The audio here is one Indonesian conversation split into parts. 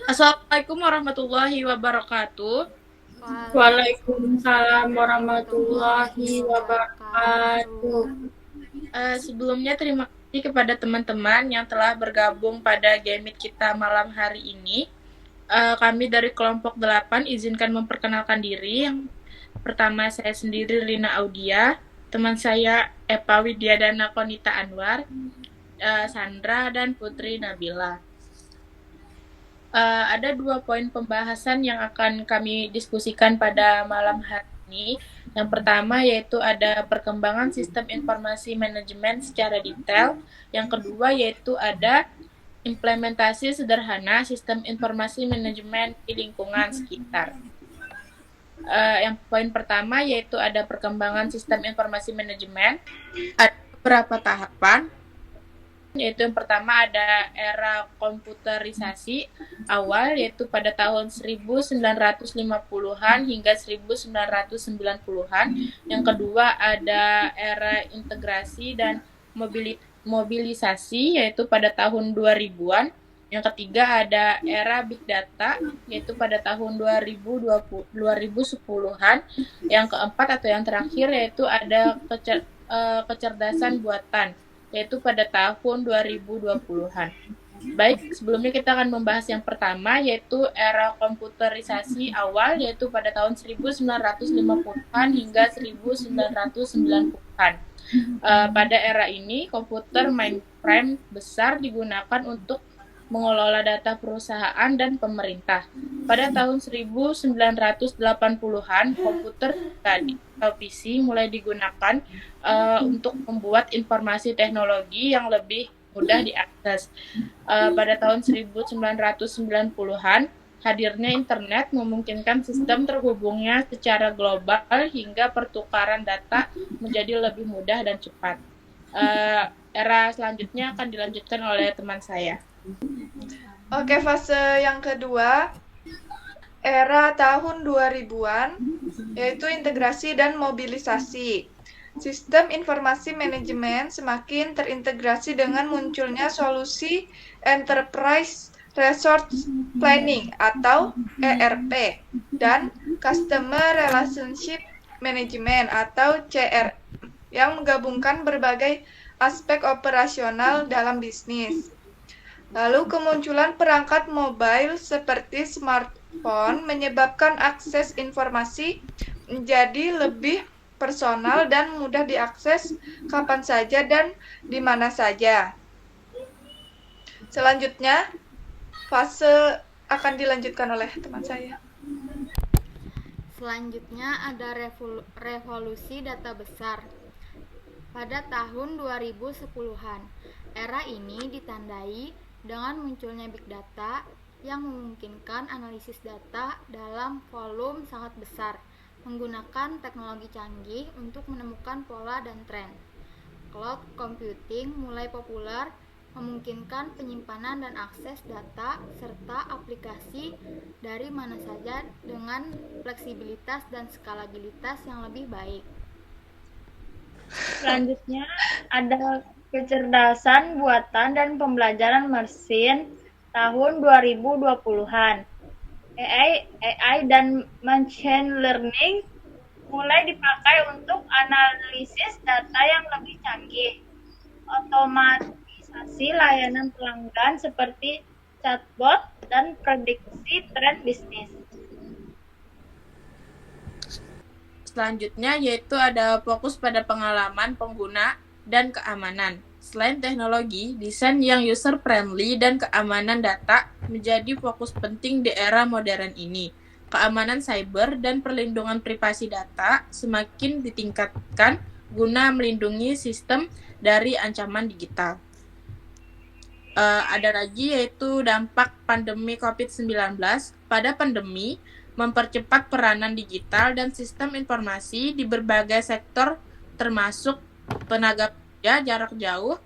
Assalamualaikum warahmatullahi wabarakatuh. Waalaikumsalam Warahmatullahi warahmatullahi wabarakatuh. wabarakatuh. Sebelumnya terima kasih kepada teman-teman yang telah bergabung pada Game Meet kita malam hari ini. Kami dari kelompok 8 izinkan memperkenalkan diri. Yang pertama saya sendiri Rina Audia, teman saya Epa Widyadana Konita Anwar, Sandra dan Putri Nabila. Ada 2 poin pembahasan yang akan kami diskusikan pada malam hari ini. Yang pertama yaitu ada perkembangan sistem informasi manajemen secara detail. Yang kedua yaitu ada implementasi sederhana sistem informasi manajemen di lingkungan sekitar. Yang poin pertama yaitu ada perkembangan sistem informasi manajemen. Ada beberapa tahapan, yaitu yang pertama ada era komputerisasi awal, yaitu pada tahun 1950-an hingga 1990-an. Yang kedua ada era integrasi dan mobilisasi, yaitu pada tahun 2000-an. Yang ketiga ada era big data, yaitu pada tahun 2010-an. Yang keempat atau yang terakhir yaitu ada kecerdasan buatan, yaitu pada tahun 2020-an. Baik, sebelumnya kita akan membahas yang pertama, yaitu era komputerisasi awal, yaitu pada tahun 1950-an hingga 1990-an. Pada era ini, komputer mainframe besar digunakan untuk mengelola data perusahaan dan pemerintah. Pada tahun 1980-an, komputer atau PC mulai digunakan untuk membuat informasi teknologi yang lebih mudah diakses. Pada tahun 1990-an, hadirnya internet memungkinkan sistem terhubungnya secara global hingga pertukaran data menjadi lebih mudah dan cepat. Era selanjutnya akan dilanjutkan oleh teman saya. Oke, fase yang kedua, era tahun 2000-an, yaitu integrasi dan mobilisasi. Sistem informasi manajemen semakin terintegrasi dengan munculnya solusi Enterprise Resource Planning atau ERP dan Customer Relationship Management atau CRM yang menggabungkan berbagai aspek operasional dalam bisnis. Lalu kemunculan perangkat mobile seperti smartphone menyebabkan akses informasi menjadi lebih personal dan mudah diakses kapan saja dan di mana saja. Selanjutnya, fase akan dilanjutkan oleh teman saya. Selanjutnya ada revolusi data besar. Pada tahun 2010-an, era ini ditandai dengan munculnya big data yang memungkinkan analisis data dalam volume sangat besar, menggunakan teknologi canggih untuk menemukan pola dan tren. Cloud computing mulai populer, memungkinkan penyimpanan dan akses data serta aplikasi dari mana saja dengan fleksibilitas dan skalabilitas yang lebih baik. Selanjutnya ada kecerdasan buatan dan pembelajaran mesin tahun 2020-an. AI dan machine learning mulai dipakai untuk analisis data yang lebih canggih. Otomatisasi layanan pelanggan seperti chatbot dan prediksi tren bisnis. Selanjutnya yaitu ada fokus pada pengalaman pengguna dan keamanan. Selain teknologi, desain yang user-friendly dan keamanan data menjadi fokus penting di era modern ini. Keamanan cyber dan perlindungan privasi data semakin ditingkatkan guna melindungi sistem dari ancaman digital. Ada lagi yaitu dampak pandemi COVID-19. Pada pandemi, mempercepat peranan digital dan sistem informasi di berbagai sektor termasuk tenaga kerja jarak jauh,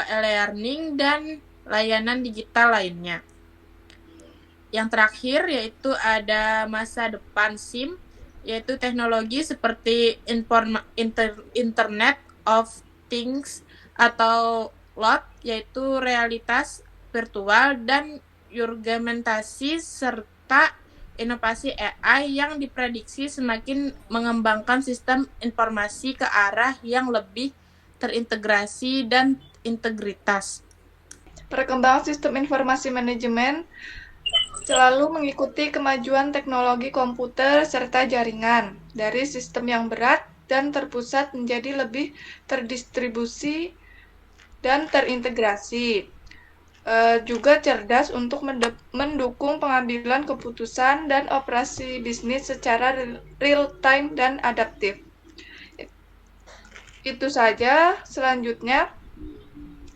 e-learning, dan layanan digital lainnya. Yang terakhir yaitu ada masa depan SIM, yaitu teknologi seperti Internet of Things atau LOT, yaitu realitas virtual dan urbanisasi serta inovasi AI yang diprediksi semakin mengembangkan sistem informasi ke arah yang lebih terintegrasi dan integritas. Perkembangan sistem informasi manajemen selalu mengikuti kemajuan teknologi komputer serta jaringan, dari sistem yang berat dan terpusat menjadi lebih terdistribusi dan terintegrasi. Juga cerdas untuk mendukung pengambilan keputusan dan operasi bisnis secara real-time dan adaptif. Itu saja. Selanjutnya,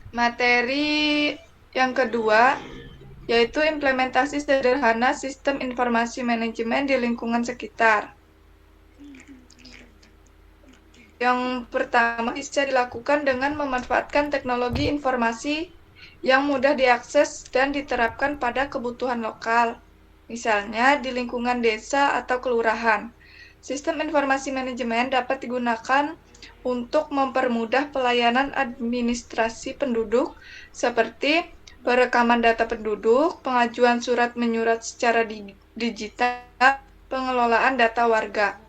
materi yang kedua, yaitu implementasi sederhana sistem informasi manajemen di lingkungan sekitar. Yang pertama bisa dilakukan dengan memanfaatkan teknologi informasi yang mudah diakses dan diterapkan pada kebutuhan lokal, misalnya di lingkungan desa atau kelurahan. Sistem informasi manajemen dapat digunakan untuk mempermudah pelayanan administrasi penduduk seperti perekaman data penduduk, pengajuan surat menyurat secara digital, pengelolaan data warga.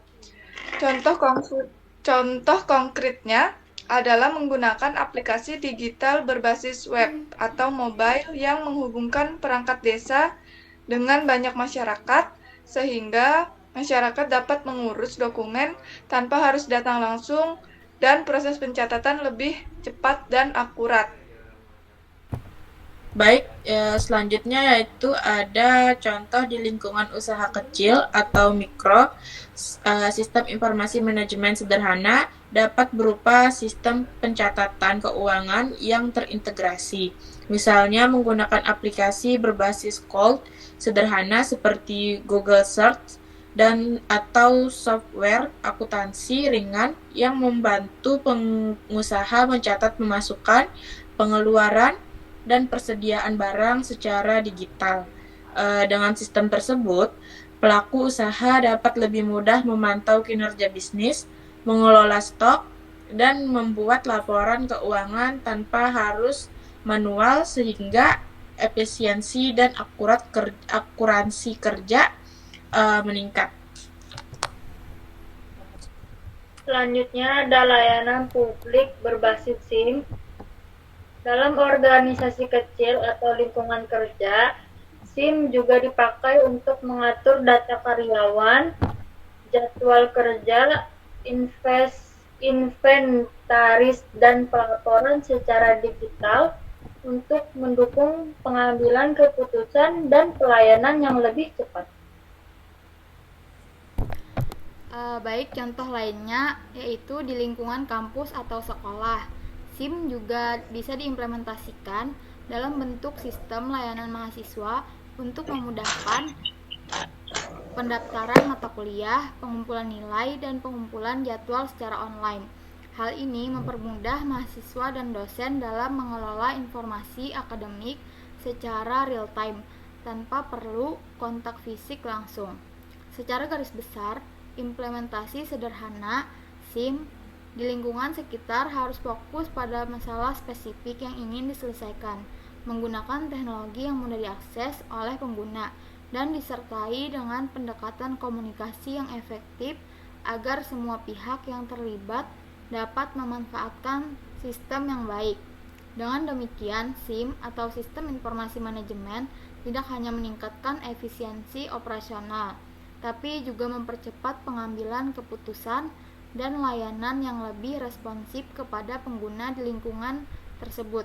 Contoh konkretnya adalah menggunakan aplikasi digital berbasis web atau mobile yang menghubungkan perangkat desa dengan banyak masyarakat, sehingga masyarakat dapat mengurus dokumen tanpa harus datang langsung dan proses pencatatan lebih cepat dan akurat. Baik, selanjutnya yaitu ada contoh di lingkungan usaha kecil atau mikro. Sistem informasi manajemen sederhana dapat berupa sistem pencatatan keuangan yang terintegrasi. Misalnya menggunakan aplikasi berbasis cloud sederhana seperti Google Search dan atau software akuntansi ringan yang membantu pengusaha mencatat pemasukan, pengeluaran, dan persediaan barang secara digital. Dengan sistem tersebut, pelaku usaha dapat lebih mudah memantau kinerja bisnis, mengelola stok, dan membuat laporan keuangan tanpa harus manual sehingga efisiensi dan akuransi kerja meningkat. Selanjutnya ada layanan publik berbasis SIM. Dalam organisasi kecil atau lingkungan kerja, SIM juga dipakai untuk mengatur data karyawan, jadwal kerja, inventaris, dan pelaporan secara digital untuk mendukung pengambilan keputusan dan pelayanan yang lebih cepat. Baik, contoh lainnya yaitu di lingkungan kampus atau sekolah. SIM juga bisa diimplementasikan dalam bentuk sistem layanan mahasiswa untuk memudahkan pendaftaran mata kuliah, pengumpulan nilai, dan pengumpulan jadwal secara online. Hal ini mempermudah mahasiswa dan dosen dalam mengelola informasi akademik secara real-time tanpa perlu kontak fisik langsung. Secara garis besar, implementasi sederhana SIM di lingkungan sekitar harus fokus pada masalah spesifik yang ingin diselesaikan, menggunakan teknologi yang mudah diakses oleh pengguna, dan disertai dengan pendekatan komunikasi yang efektif agar semua pihak yang terlibat dapat memanfaatkan sistem yang baik. Dengan demikian, SIM atau Sistem Informasi Manajemen tidak hanya meningkatkan efisiensi operasional, tapi juga mempercepat pengambilan keputusan dan layanan yang lebih responsif kepada pengguna di lingkungan tersebut.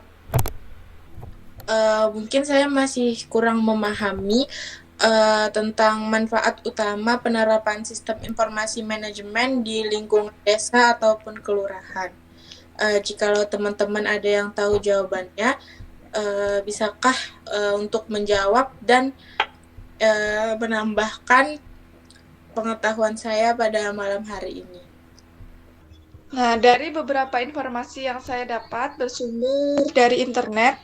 Mungkin saya masih kurang memahami tentang manfaat utama penerapan sistem informasi manajemen di lingkungan desa ataupun kelurahan. Jikalau teman-teman ada yang tahu jawabannya, bisakah untuk menjawab dan menambahkan pengetahuan saya pada malam hari ini? Nah, dari beberapa informasi yang saya dapat bersumber dari internet,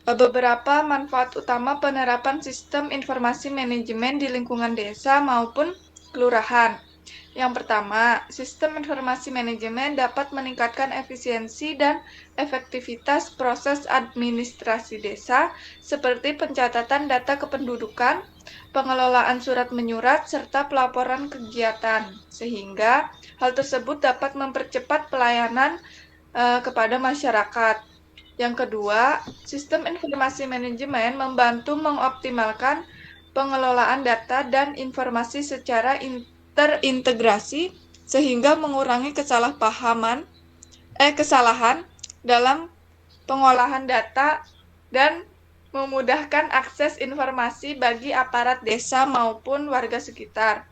beberapa manfaat utama penerapan sistem informasi manajemen di lingkungan desa maupun kelurahan. Yang pertama, sistem informasi manajemen dapat meningkatkan efisiensi dan efektivitas proses administrasi desa seperti pencatatan data kependudukan, pengelolaan surat menyurat, serta pelaporan kegiatan, sehingga hal tersebut dapat mempercepat pelayanan kepada masyarakat. Yang kedua, sistem informasi manajemen membantu mengoptimalkan pengelolaan data dan informasi secara terintegrasi sehingga mengurangi kesalahan dalam pengolahan data dan memudahkan akses informasi bagi aparat desa maupun warga sekitar.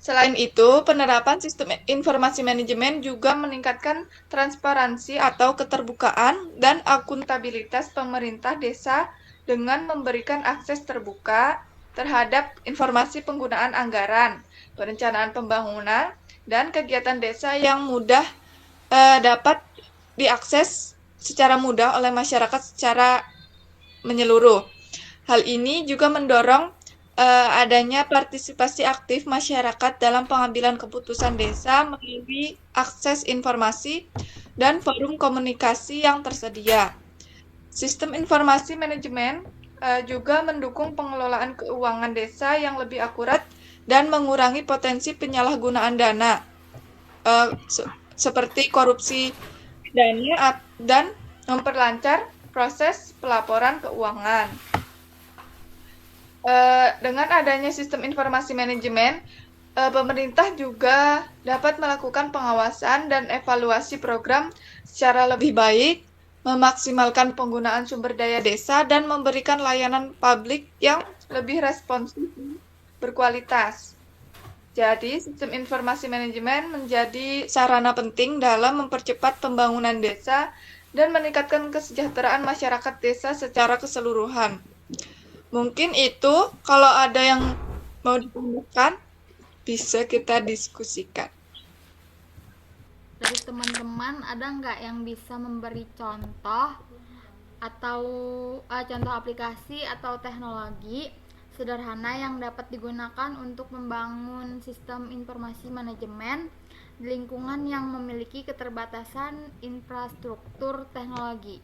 Selain itu, penerapan sistem informasi manajemen juga meningkatkan transparansi atau keterbukaan dan akuntabilitas pemerintah desa dengan memberikan akses terbuka terhadap informasi penggunaan anggaran, perencanaan pembangunan, dan kegiatan desa yang mudah dapat diakses secara mudah oleh masyarakat secara menyeluruh. Hal ini juga mendorong adanya partisipasi aktif masyarakat dalam pengambilan keputusan desa melalui akses informasi dan forum komunikasi yang tersedia. Sistem informasi manajemen juga mendukung pengelolaan keuangan desa yang lebih akurat dan mengurangi potensi penyalahgunaan dana seperti korupsi dana dan memperlancar proses pelaporan keuangan. Dengan adanya sistem informasi manajemen, pemerintah juga dapat melakukan pengawasan dan evaluasi program secara lebih baik, memaksimalkan penggunaan sumber daya desa, dan memberikan layanan publik yang lebih responsif dan berkualitas. Jadi, sistem informasi manajemen menjadi sarana penting dalam mempercepat pembangunan desa dan meningkatkan kesejahteraan masyarakat desa secara keseluruhan. Mungkin itu, kalau ada yang mau ditambahkan, bisa kita diskusikan. Dari teman-teman ada nggak yang bisa memberi contoh atau contoh aplikasi atau teknologi sederhana yang dapat digunakan untuk membangun sistem informasi manajemen di lingkungan yang memiliki keterbatasan infrastruktur teknologi?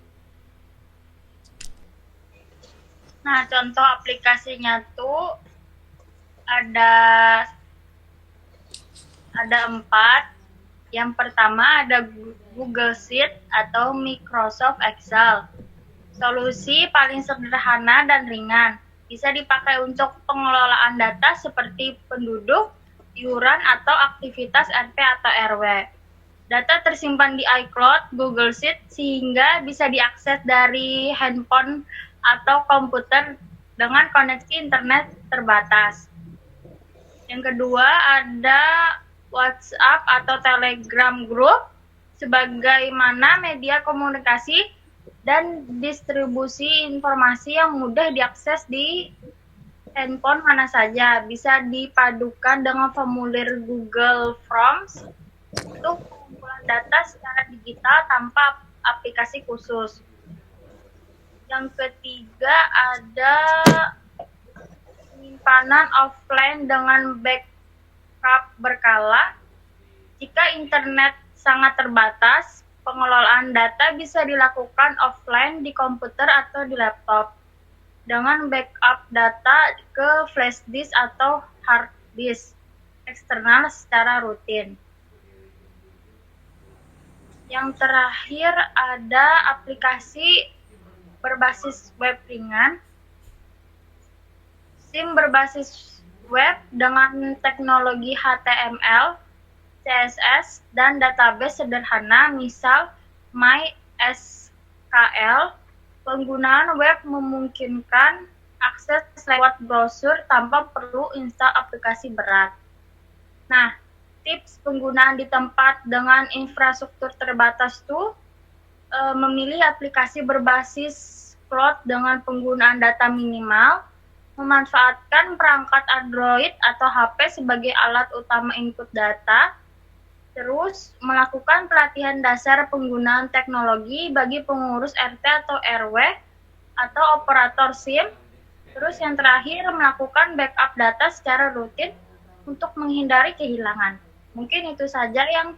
Nah, contoh aplikasinya tuh ada 4. Yang pertama ada Google Sheet atau Microsoft Excel. Solusi paling sederhana dan ringan. Bisa dipakai untuk pengelolaan data seperti penduduk, iuran, atau aktivitas RT atau RW. Data tersimpan di iCloud, Google Sheet, sehingga bisa diakses dari handphone atau komputer dengan koneksi internet terbatas. Yang kedua ada WhatsApp atau Telegram Group sebagaimana media komunikasi dan distribusi informasi yang mudah diakses di handphone mana saja. Bisa dipadukan dengan formulir Google Forms untuk pengumpulan data secara digital tanpa aplikasi khusus. Yang ketiga ada penyimpanan offline dengan backup berkala. Jika internet sangat terbatas, pengelolaan data bisa dilakukan offline di komputer atau di laptop dengan backup data ke flash disk atau hard disk eksternal secara rutin. Yang terakhir ada aplikasi berbasis web ringan. SIM berbasis web dengan teknologi HTML, CSS, dan database sederhana, misal MySQL. Penggunaan web memungkinkan akses lewat browser tanpa perlu install aplikasi berat. Nah, tips penggunaan di tempat dengan infrastruktur terbatas tuh memilih aplikasi berbasis cloud dengan penggunaan data minimal, memanfaatkan perangkat Android atau HP sebagai alat utama input data, terus melakukan pelatihan dasar penggunaan teknologi bagi pengurus RT atau RW atau operator SIM, terus yang terakhir melakukan backup data secara rutin, untuk menghindari kehilangan. Mungkin itu saja yang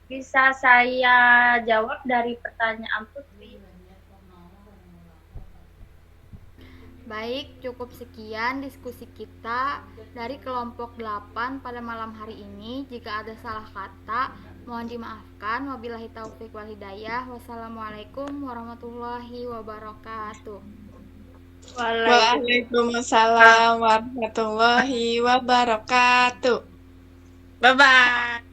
bisa saya jawab dari pertanyaan Putri. Baik, cukup sekian diskusi kita dari kelompok 8 pada malam hari ini. Jika ada salah kata, mohon dimaafkan. Wabillahi taufiq wal hidayah. Wassalamualaikum warahmatullahi wabarakatuh. Waalaikumsalam warahmatullahi wabarakatuh. Bye-bye.